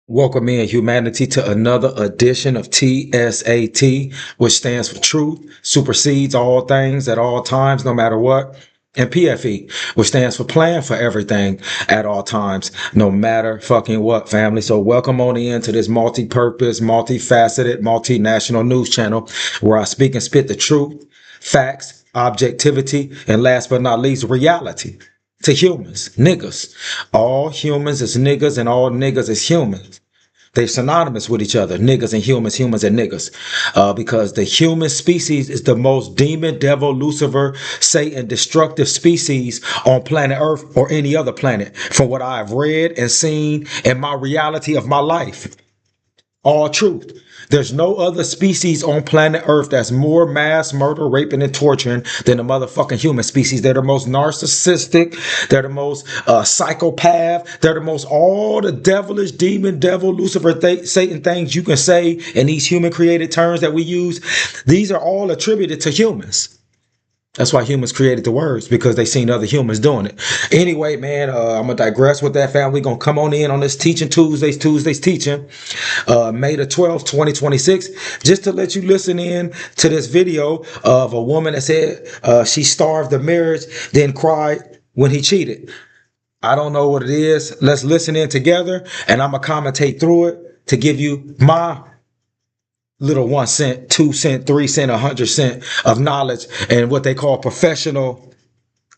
Welcome in humanity to another edition of TSAT, which stands for Truth, Supersedes All Things at All Times, no matter what. And PFE, which stands for Plan for Everything at All Times, no matter fucking what, family. So welcome on in to this multi-purpose, multifaceted, multinational news channel where I speak and spit the truth, facts, objectivity, and last but not least, reality to humans, niggas. All humans is niggas and all niggas is humans. They're synonymous with each other, niggas and humans, humans and niggas, because the human species is the most demon, devil, Lucifer, Satan, destructive species on planet Earth or any other planet, from what I've read and seen in my reality of my life. All truth. There's no other species on planet Earth that's more mass murder, raping, and torturing than the motherfucking human species. They're the most narcissistic. They're the most psychopath. They're the most all the devilish, demon, devil, Lucifer, Satan things you can say in these human created terms that we use. These are all attributed to humans. That's why humans created the words, because they seen other humans doing it. Anyway, man, I'm going to digress with that, family. We're going to come on in on this Teaching Tuesdays teaching, May the 12th, 2026, just to let you listen in to this video of a woman that said she starved the marriage, then cried when he cheated. I don't know what it is. Let's listen in together, and I'm going to commentate through it to give you my little 1 cent, 2 cent, 3 cent, 100 cent of knowledge and what they call professional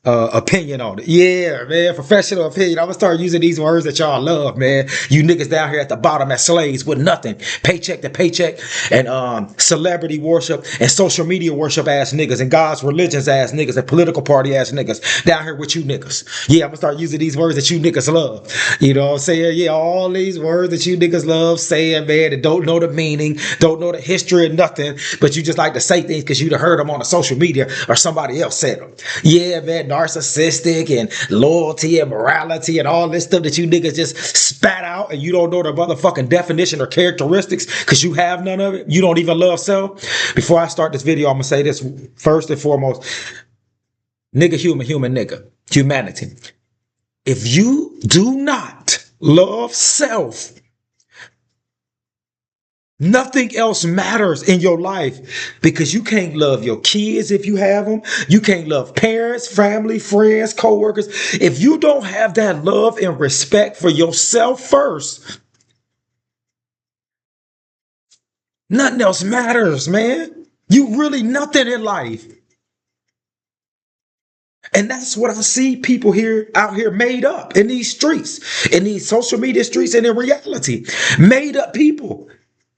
opinion on it. Yeah, man, professional opinion. I'm gonna start using these words that y'all love, man. You niggas down here at the bottom as slaves with nothing, paycheck to paycheck, and celebrity worship and social media worship ass niggas and God's religions ass niggas and political party ass niggas down here with you niggas. Yeah, I'm gonna start using these words that you niggas love. You know what I'm saying? Yeah, all these words that you niggas love saying, man, and don't know the meaning, don't know the history of nothing, but you just like to say things because you done heard them on the social media or somebody else said them. Yeah, man, narcissistic and loyalty and morality and all this stuff that you niggas just spat out, and you don't know the motherfucking definition or characteristics because you have none of it. You don't even love self. Before I start this video, I'm gonna say this first and foremost. Nigga, human nigga, humanity. If you do not love self, nothing else matters in your life, because you can't love your kids if you have them. You can't love parents, family, friends, co-workers. If you don't have that love and respect for yourself first, nothing else matters, man. You really nothing in life. And that's what I see people here out here made up in these streets, in these social media streets, and in reality. Made up people.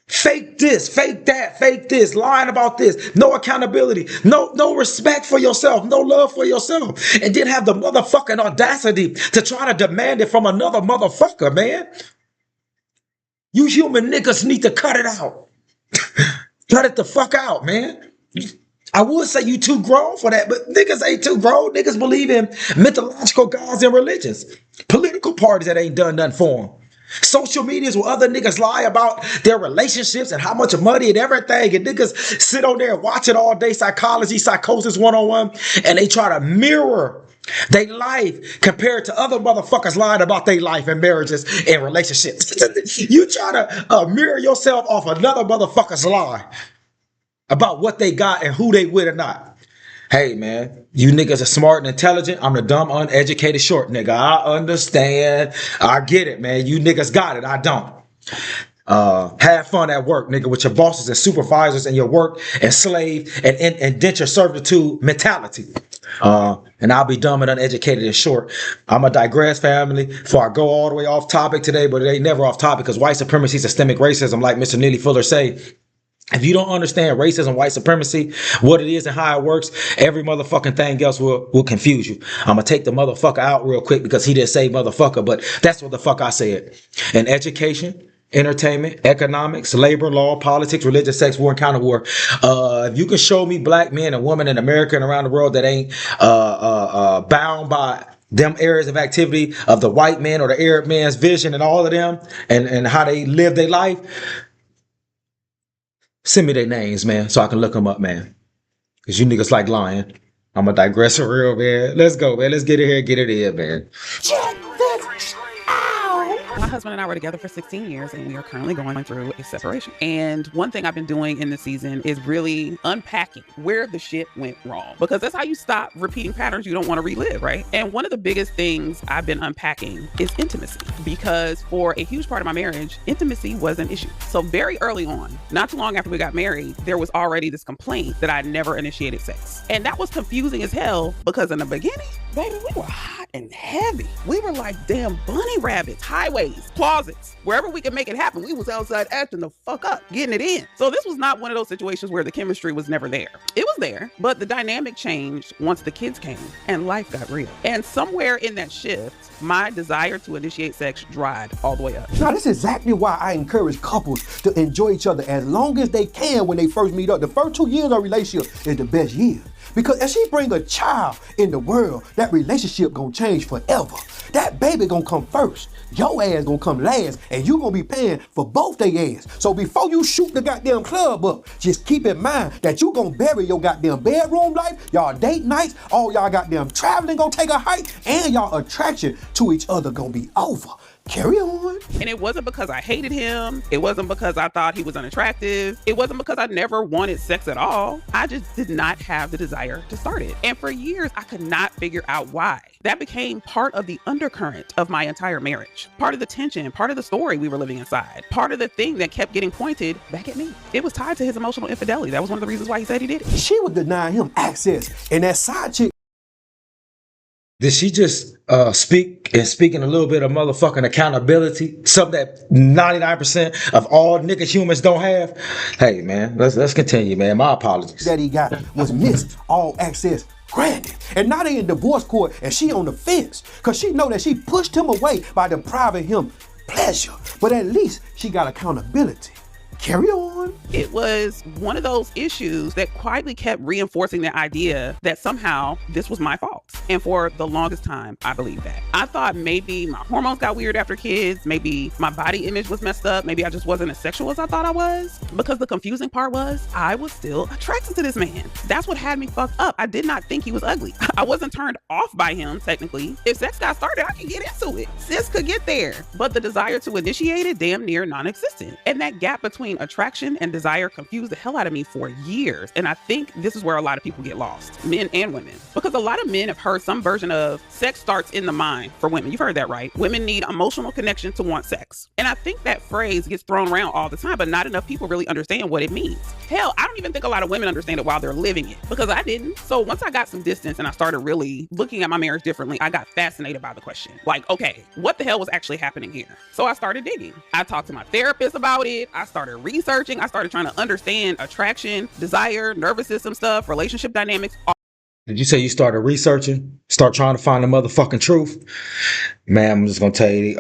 Fake this, fake that, fake this, lying about this, no accountability, no respect for yourself, no love for yourself, and then have the motherfucking audacity to try to demand it from another motherfucker, man. You human niggas need to cut it out. Cut it the fuck out, man. I would say you too grown for that, but niggas ain't too grown. Niggas believe in mythological gods and religions. Political parties that ain't done nothing for them. Social medias where other niggas lie about their relationships and how much money and everything, and niggas sit on there and watch it all day, psychology, psychosis 101, and they try to mirror their life compared to other motherfuckers lying about their life and marriages and relationships. You try to mirror yourself off another motherfucker's lie about what they got and who they with or not. Hey, man, you niggas are smart and intelligent. I'm the dumb, uneducated, short nigga. I understand. I get it, man. You niggas got it. I don't. Have fun at work, nigga, with your bosses and supervisors and your work and slave and indenture servitude mentality. And I'll be dumb and uneducated and short. I'm going to digress, family, before I go all the way off topic today, but it ain't never off topic, because white supremacy, systemic racism, like Mr. Neely Fuller say. If you don't understand racism, white supremacy, what it is and how it works, every motherfucking thing else will confuse you. I'm going to take the motherfucker out real quick because he didn't say motherfucker, but that's what the fuck I said. In education, entertainment, economics, labor, law, politics, religion, sex, war, and counter war. If you can show me black men and women in America and around the world that ain't bound by them areas of activity of the white man or the Arab man's vision and all of them and how they live their life, send me their names, man, so I can look them up, man. Because you niggas like lying. I'm going to digress for real, man. Let's go, man. Let's get it here, get it in, man. Check this out. husband and I were together for 16 years and we are currently going through a separation. And one thing I've been doing in this season is really unpacking where the shit went wrong, because that's how you stop repeating patterns you don't want to relive, right? And one of the biggest things I've been unpacking is intimacy, because for a huge part of my marriage, intimacy was an issue. So very early on, not too long after we got married, there was already this complaint that I never initiated sex. And that was confusing as hell, because in the beginning, baby, we were hot and heavy. We were like damn bunny rabbits, highways, closets, wherever we could make it happen. We was outside acting the fuck up, getting it in. So this was not one of those situations where the chemistry was never there. It was there, but the dynamic changed once the kids came and life got real. And somewhere in that shift, my desire to initiate sex dried all the way up. Now, this is exactly why I encourage couples to enjoy each other as long as they can when they first meet up. The first 2 years of a relationship is the best year. Because if she bring a child in the world, that relationship gonna change forever. That baby gonna come first. Your ass gonna come last, and you gonna be paying for both their ass. So before you shoot the goddamn club up, just keep in mind that you gonna bury your goddamn bedroom life, y'all date nights, all y'all goddamn traveling gonna take a hike, and y'all attraction to each other gonna be over. Carry on. And it wasn't because I hated him. It wasn't because I thought he was unattractive. It wasn't because I never wanted sex at all. I just did not have the desire to start it. And for years, I could not figure out why. That became part of the undercurrent of my entire marriage. Part of the tension, part of the story we were living inside. Part of the thing that kept getting pointed back at me. It was tied to his emotional infidelity. That was one of the reasons why he said he did it. She was denying him access, and that side chick. Did she just speaking a little bit of motherfucking accountability, something that 99% of all nigga humans don't have? Hey man, let's continue, man. My apologies. That he got was missed, all access granted. And now they in divorce court and she on the fence, cause she know that she pushed him away by depriving him pleasure. But at least she got accountability. Carry on. It was one of those issues that quietly kept reinforcing the idea that somehow this was my fault. And for the longest time, I believed that. I thought maybe my hormones got weird after kids. Maybe my body image was messed up. Maybe I just wasn't as sexual as I thought I was. Because the confusing part was I was still attracted to this man. That's what had me fucked up. I did not think he was ugly. I wasn't turned off by him, technically. If sex got started, I could get into it. Sis could get there. But the desire to initiate it, damn near non-existent. And that gap between attraction and desire confused the hell out of me for years. And I think this is where a lot of people get lost, men and women. Because a lot of men have heard some version of sex starts in the mind for women. You've heard that, right? Women need emotional connection to want sex. And I think that phrase gets thrown around all the time, but not enough people really understand what it means. Hell, I don't even think a lot of women understand it while they're living it, because I didn't. So once I got some distance and I started really looking at my marriage differently, I got fascinated by the question. Like, okay, what the hell was actually happening here? So I started digging. I talked to my therapist about it. I started researching. I started trying to understand attraction, desire, nervous system stuff, relationship dynamics. Did you say you started researching? Start trying to find the motherfucking truth? Man, I'm just gonna tell you,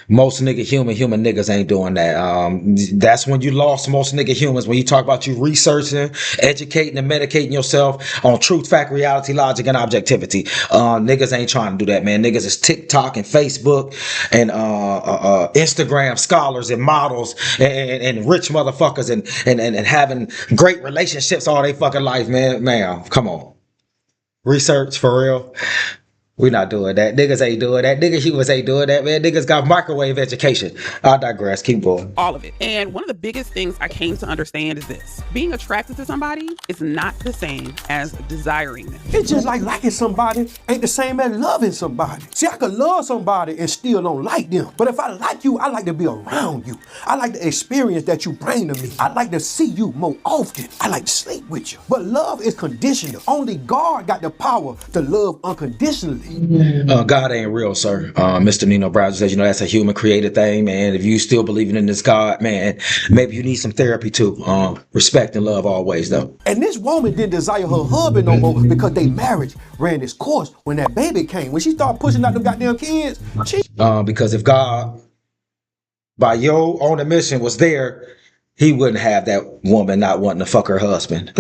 most human niggas ain't doing that. That's when you lost most nigga humans, when you talk about you researching, educating and medicating yourself on truth, fact, reality, logic, and objectivity. Niggas ain't trying to do that, man. Niggas is TikTok and Facebook and Instagram scholars and models and rich motherfuckers and having great relationships all they fucking life, man. Man, come on. Research for real. We not doing that. Niggas ain't doing that. Nigga humans ain't doing that, man. Niggas got microwave education. I digress. Keep going. All of it. And one of the biggest things I came to understand is this. Being attracted to somebody is not the same as desiring them. It's just like liking somebody ain't the same as loving somebody. See, I could love somebody and still don't like them. But if I like you, I like to be around you. I like the experience that you bring to me. I like to see you more often. I like to sleep with you. But love is conditional. Only God got the power to love unconditionally. God ain't real, sir. Mr. Nino Brown says, that's a human created thing, man. If you still believing in this God, man, maybe you need some therapy too. Respect and love always, though. And this woman didn't desire her husband no more because their marriage ran its course when that baby came. When she started pushing out them goddamn kids, because if God, by your own admission, was there, he wouldn't have that woman not wanting to fuck her husband.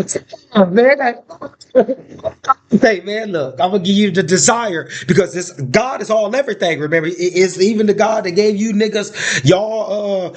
Hey man, look, I'm gonna give you the desire, because this God is all everything. Remember, it is even the God that gave you niggas y'all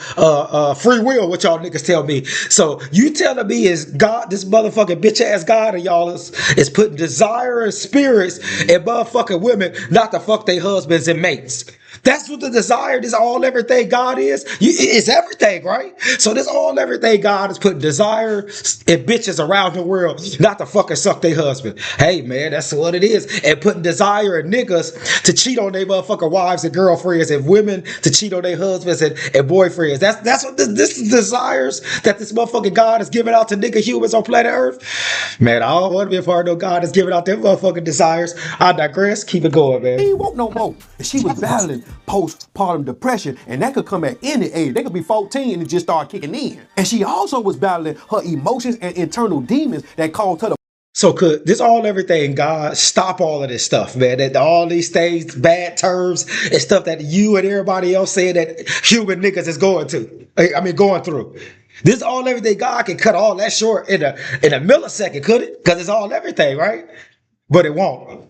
free will, what y'all niggas tell me. So you telling me is God, this motherfucking bitch ass God of y'all is putting desire and spirits in motherfucking women not to fuck their husbands and mates. That's what the desire, this all everything God is. It's everything, right? So this all everything God is putting desire and bitches around the world not to fucking suck their husband. Hey man, that's what it is. And putting desire in niggas to cheat on their motherfucking wives and girlfriends, and women to cheat on their husbands and boyfriends. That's what this is, desires that this motherfucking God is giving out to nigga humans on planet Earth. Man, I don't want to be a part of no God is giving out them motherfucking desires. I digress. Keep it going, man. She ain't want no more. And she was battling postpartum depression, and that could come at any age. They could be 14 and it just start kicking in. And she also was battling her emotions and internal demons that caused her to. So could this all everything God stop all of this stuff, man? That all these things, bad terms and stuff that you and everybody else saying that human niggas is going through. This all everything God can cut all that short in a millisecond, could it? Because it's all everything, right? But it won't.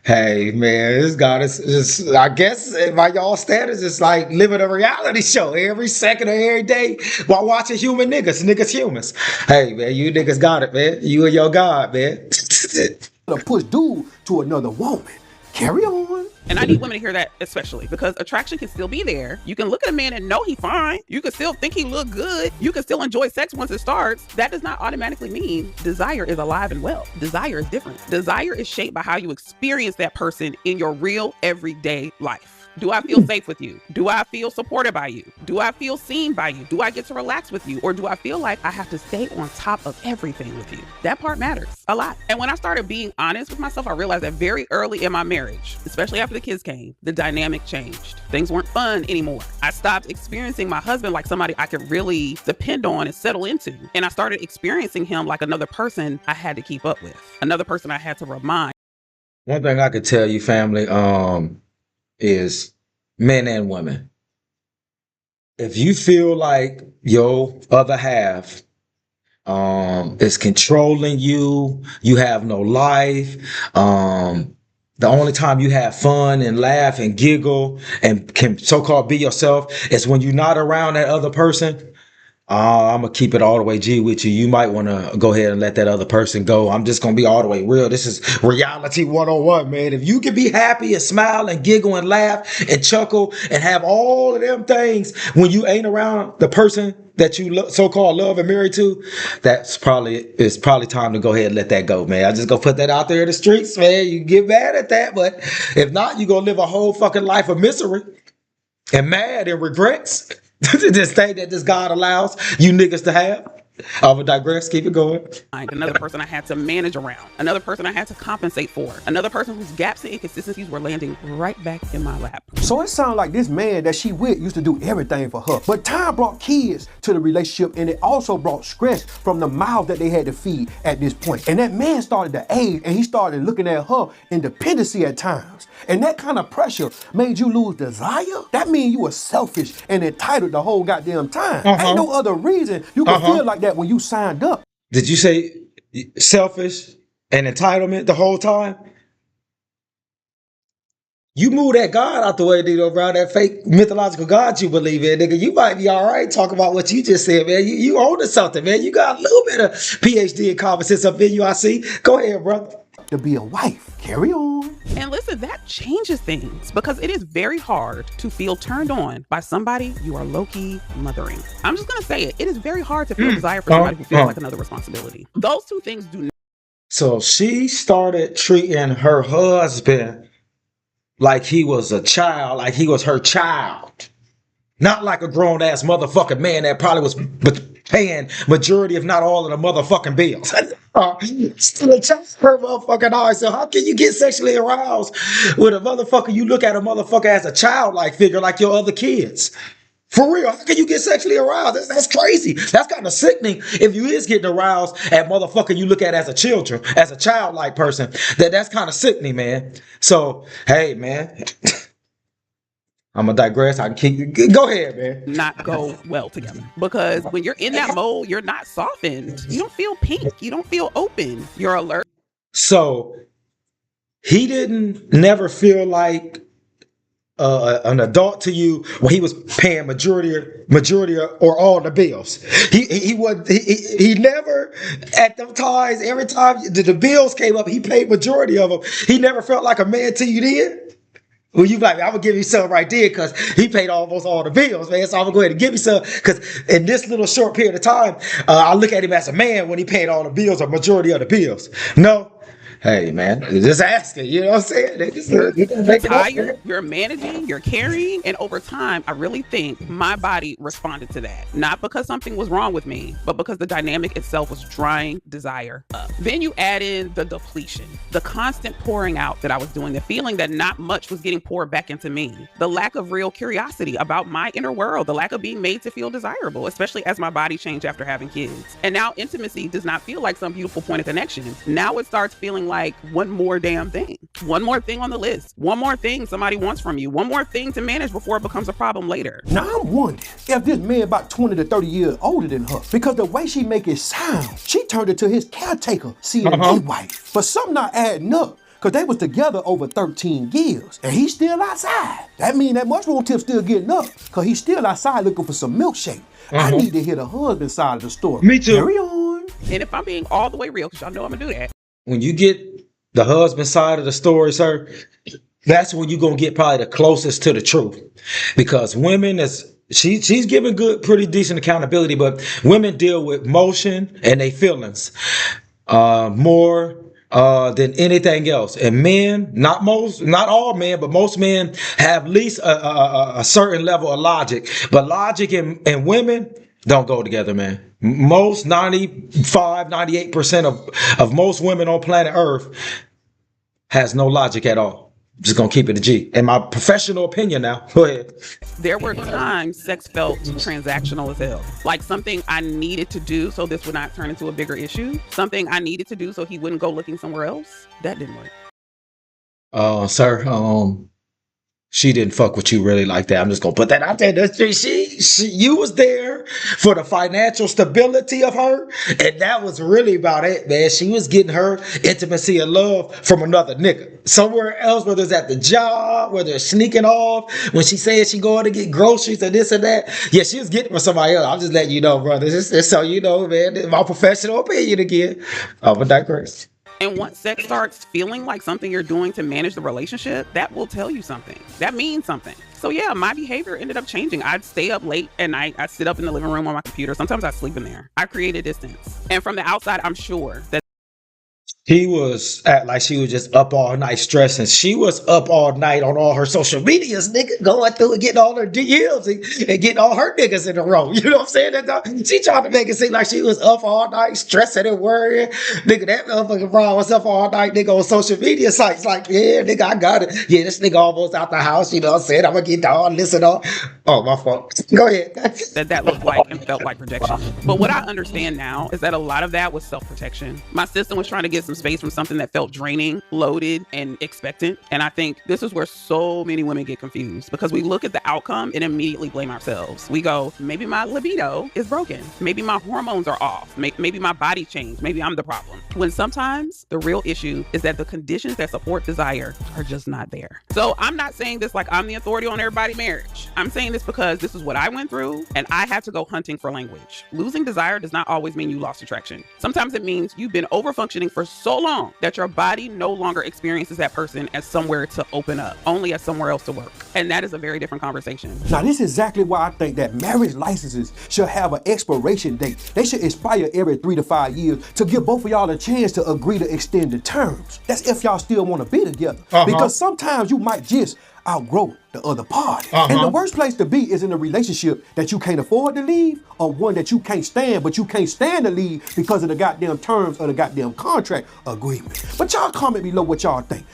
Hey man, this God is I guess by y'all standards, it's like living a reality show every second of every day while watching human niggas humans. Hey man, you niggas got it, man. You and your God, man. To push dude to another woman. Carry on. And I need women to hear that especially, because attraction can still be there. You can look at a man and know he's fine. You can still think he look good. You can still enjoy sex once it starts. That does not automatically mean desire is alive and well. Desire is different. Desire is shaped by how you experience that person in your real everyday life. Do I feel safe with you? Do I feel supported by you? Do I feel seen by you? Do I get to relax with you? Or do I feel like I have to stay on top of everything with you? That part matters a lot. And when I started being honest with myself, I realized that very early in my marriage, especially after the kids came, the dynamic changed. Things weren't fun anymore. I stopped experiencing my husband like somebody I could really depend on and settle into. And I started experiencing him like another person I had to keep up with, another person I had to remind. One thing I could tell you, family, is men and women. If you feel like your other half is controlling you, you have no life, the only time you have fun and laugh and giggle and can so-called be yourself is when you're not around that other person, I'm going to keep it all the way G with you. You might want to go ahead and let that other person go. I'm just going to be all the way real. This is reality 101, man. If you can be happy and smile and giggle and laugh and chuckle and have all of them things when you ain't around the person that you so-called love and married to, it's probably time to go ahead and let that go, man. I just go put that out there in the streets, man. You get mad at that, but if not, you're going to live a whole fucking life of misery and mad and regrets. This thing that this God allows you niggas to have. I will digress. Keep it going. Another person I had to manage around, another person I had to compensate for, another person whose gaps and inconsistencies were landing right back in my lap. So it sounds like this man that she with used to do everything for her. But time brought kids to the relationship, and it also brought stress from the mouth that they had to feed at this point. And that man started to age, and he started looking at her independency at times. And that kind of pressure made you lose desire. That means you were selfish and entitled the whole goddamn time. Ain't no other reason you can feel like that when you signed up. Did you say selfish and entitlement the whole time? You move that God out the way, nigga, around that fake mythological God you believe in, nigga. You might be all right talking about what you just said, man. You own to something, man. You got a little bit of PhD in common sense up in you, I see. Go ahead, brother. To be a wife. Carry on. And listen, that changes things, because it is very hard to feel turned on by somebody you are low-key mothering. I'm just going to say it. It is very hard to feel desire for somebody who feels like another responsibility. Those two things do not. So she started treating her husband like he was a child, like he was her child. Not like a grown-ass motherfucking man that probably was paying majority, if not all, of the motherfucking bills. Still a child in her motherfucking eyes. So how can you get sexually aroused with a motherfucker? You look at a motherfucker as a childlike figure like your other kids. For real, how can you get sexually aroused? That's crazy. That's kind of sickening if you is getting aroused at motherfucker you look at as a childlike person. That's kind of sickening, man. So, hey, man. I'm gonna digress. I can go ahead, man. Not go well together, because when you're in that mode, you're not softened. You don't feel pink. You don't feel open. You're alert. So he never feel like an adult to you when he was paying majority or all the bills. He never at them times. Every time the bills came up, he paid majority of them. He never felt like a man to you then. Well, you like, I'm gonna give you some right there because he paid almost all the bills, man. So I'm gonna go ahead and give you some because in this little short period of time, I look at him as a man when he paid all the bills or majority of the bills. No, hey man, just asking. You know what I'm saying? They just make it up, Tired, man. you're managing, you're carrying, and over time, I really think my body responded to that. Not because something was wrong with me, but because the dynamic itself was drying desire up. Then you add in the depletion, the constant pouring out that I was doing, the feeling that not much was getting poured back into me, the lack of real curiosity about my inner world, the lack of being made to feel desirable, especially as my body changed after having kids. And now intimacy does not feel like some beautiful point of connection. Now it starts feeling like one more damn thing, one more thing on the list, one more thing somebody wants from you, one more thing to manage before it becomes a problem later. Now I'm wondering if this man about 20 to 30 years older than her, because the way she make it sound, she turned into his caretaker, CNA wife. But something not adding up. Cause they was together over 13 years and he's still outside. That mean that mushroom tip still getting up cause he's still outside looking for some milkshake. I need to hear the husband side of the story. Me too. Carry on. And if I'm being all the way real, cause y'all know I'm gonna do that. When you get the husband side of the story, sir, that's when you're gonna get probably the closest to the truth. Because women she's giving good, pretty decent accountability, but women deal with motion and their feelings more than anything else. And men, not all men, but most men have at least a certain level of logic. But logic and women don't go together, man. Most 98% of most women on planet Earth has no logic at all. Just gonna keep it a G. In my professional opinion now. Go ahead. There were times sex felt transactional as hell. Like something I needed to do so this would not turn into a bigger issue. Something I needed to do so he wouldn't go looking somewhere else. That didn't work. Sir, she didn't fuck with you really like that. I'm just gonna put that out there. You was there for the financial stability of her, and that was really about it, man. She was getting her intimacy and love from another nigga somewhere else, whether it's at the job, whether it's sneaking off when she said she going to get groceries and this and that. Yeah, she was getting from somebody else. I'm just letting you know, brother. It's so you know, man. It's my professional opinion again. But digress. And once sex starts feeling like something you're doing to manage the relationship, that will tell you something. That means something. So yeah, my behavior ended up changing. I'd stay up late at night. I'd sit up in the living room on my computer. Sometimes I'd sleep in there. I created distance. And from the outside, I'm sure that He was act like she was just up all night stressing. She was up all night on all her social medias, nigga, going through and getting all her DMs and getting all her niggas in a row. You know what I'm saying? She tried to make it seem like she was up all night stressing and worrying. Nigga, that motherfucking Brown was up all night, nigga, on social media sites. Like, yeah, nigga, I got it. Yeah, this nigga almost out the house. You know what I'm saying? I'm gonna get down, listen on. Oh, my fault. Go ahead. that looked like and felt like protection. But what I understand now is that a lot of that was self-protection. My system was trying to get some space from something that felt draining, loaded, and expectant. And I think this is where so many women get confused because we look at the outcome and immediately blame ourselves. We go, maybe my libido is broken. Maybe my hormones are off. Maybe my body changed. Maybe I'm the problem. When sometimes the real issue is that the conditions that support desire are just not there. So I'm not saying this like I'm the authority on everybody's marriage. I'm saying this because this is what I went through and I had to go hunting for language. Losing desire does not always mean you lost attraction. Sometimes it means you've been overfunctioning for so long that your body no longer experiences that person as somewhere to open up, only as somewhere else to work. And that is a very different conversation. Now, this is exactly why I think that marriage licenses should have an expiration date. They should expire every 3 to 5 years to give both of y'all a chance to agree to extend the terms. That's if y'all still want to be together. Because sometimes you might just outgrow the other party. And the worst place to be is in a relationship that you can't afford to leave or one that you can't stand, but you can't stand to leave because of the goddamn terms of the goddamn contract agreement. But y'all comment below what y'all think.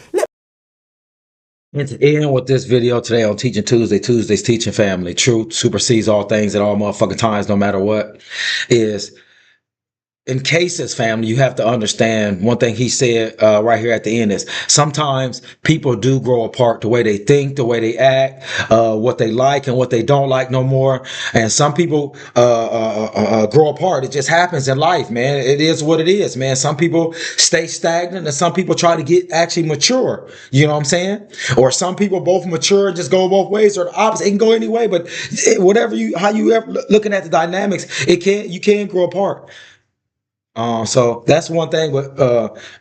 And to end with this video today on Teaching Tuesday, Tuesday's Teaching Family, truth supersedes all things at all motherfucking times, no matter what, is in cases, family, you have to understand one thing he said right here at the end is sometimes people do grow apart, the way they think, the way they act, what they like and what they don't like no more. And some people grow apart. It just happens in life, man. It is what it is, man. Some people stay stagnant and some people try to get actually mature. You know what I'm saying? Or some people both mature and just go both ways, or the opposite. It can go any way, but how you ever looking at the dynamics, you can grow apart. So that's one thing with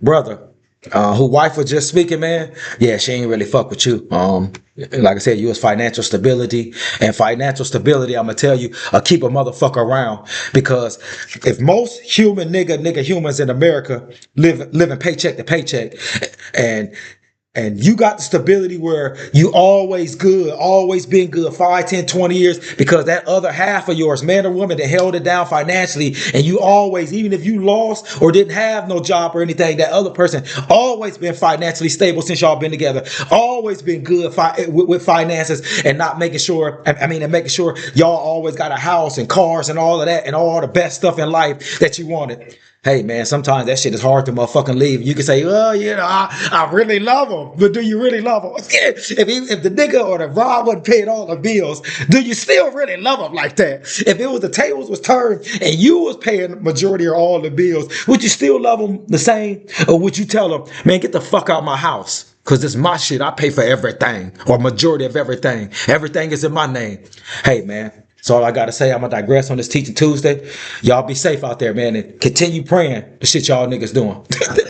brother. Who wife was just speaking, man. Yeah, she ain't really fuck with you. Like I said, you was financial stability, and financial stability, I'm gonna tell you, keep a motherfucker around, because if most nigga humans in America living paycheck to paycheck, and you got the stability where you always good, always been good 5, 10, 20 years, because that other half of yours, man or woman, that held it down financially, and you always, even if you lost or didn't have no job or anything, that other person always been financially stable since y'all been together, always been good with finances, and not making sure, and making sure y'all always got a house and cars and all of that and all the best stuff in life that you wanted. Hey man, sometimes that shit is hard to motherfucking leave. You can say, well, I really love him, but do you really love him? If the nigga or the Rob wasn't paying all the bills, do you still really love him like that? If it was the tables was turned and you was paying the majority of all the bills, would you still love him the same? Or would you tell him, man, get the fuck out my house? Cause it's my shit. I pay for everything, or majority of everything. Everything is in my name. Hey man. That's all I got to say. I'm going to digress on this Teaching Tuesday. Y'all be safe out there, man, and continue praying the shit y'all niggas doing.